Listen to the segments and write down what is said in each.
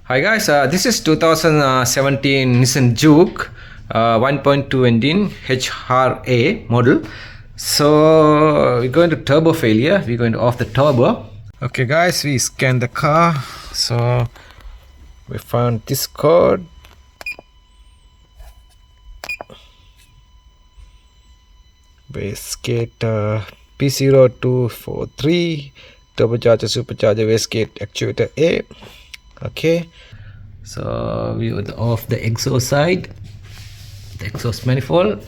Hi guys, this is 2017 Nissan Juke 1.2 engine HRA model. So we're going to turbo failure. We're going to off the turbo. Okay guys, we scanned the car. So we found this code. Wastegate P0243 turbocharger supercharger wastegate actuator A. Okay, so we would off the exhaust side, the exhaust manifold.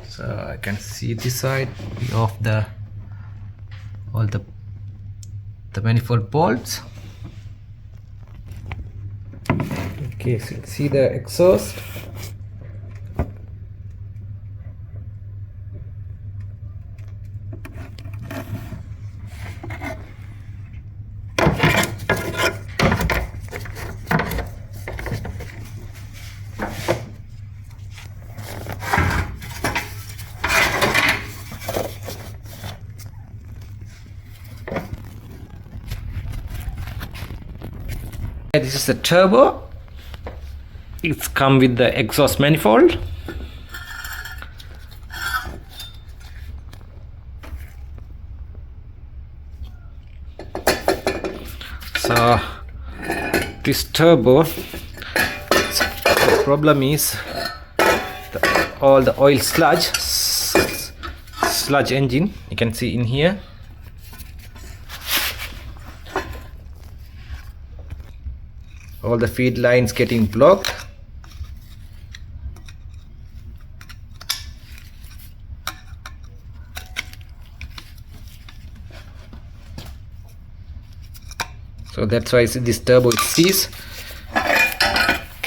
So I can see this side. We off all the manifold bolts. Okay, so you can see the exhaust. This is the turbo. It's come with the exhaust manifold. So this turbo, the problem is all the oil sludge engine. You can see in here. All the feed lines getting blocked. So that's why this turbo it sees.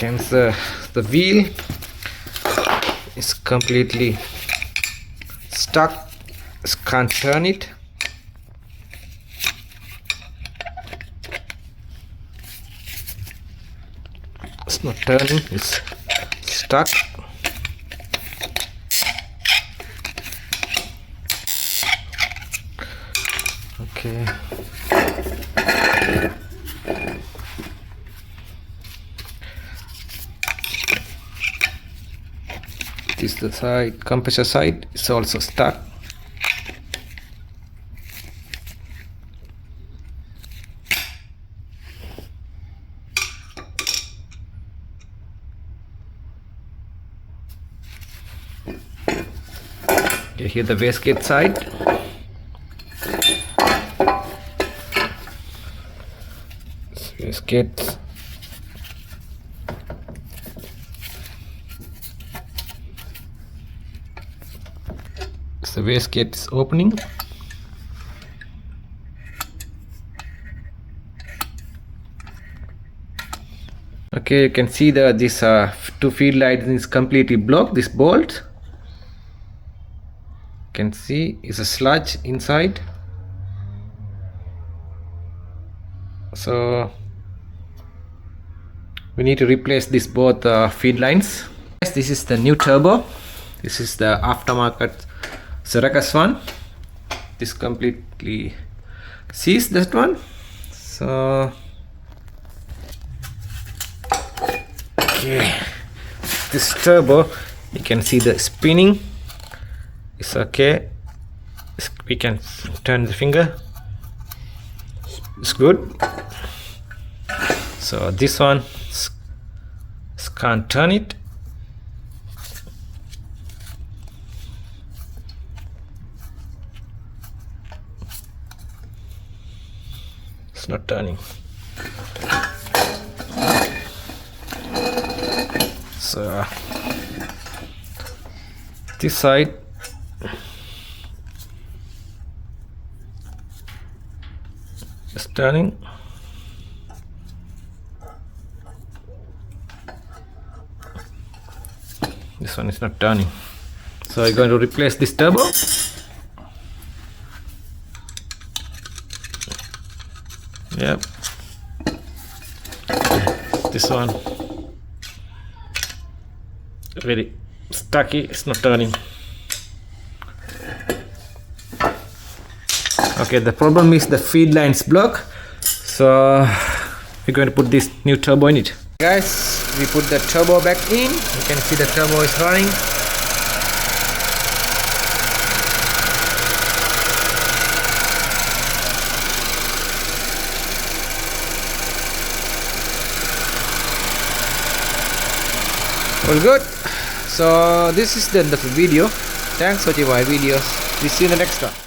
The wheel is completely stuck. Can't turn it. It's not turning, it's stuck. Okay. This is the side, compressor side, is also stuck. Okay, here the wastegate side. Wastegate. The wastegate is opening. Okay, you can see that this two feed lines is completely blocked. This bolt, you can see is a sludge inside. So we need to replace this both feed lines. This is the new turbo. This is the aftermarket Circus one. This completely sees that one. So okay, this turbo, you can see the spinning. It's okay. We can turn the finger. It's good. So this one can't turn it. It's not turning. So this side is turning. This one is not turning. So I'm going to replace this turbo. Yep. This one very stucky, it's not turning. Okay, the problem is the feed lines block, so we're going to put this new turbo in it. Guys, we put the turbo back in. You can see the turbo is running. All good. So this is the end of the video. Thanks for watching my videos. We see you in the next one.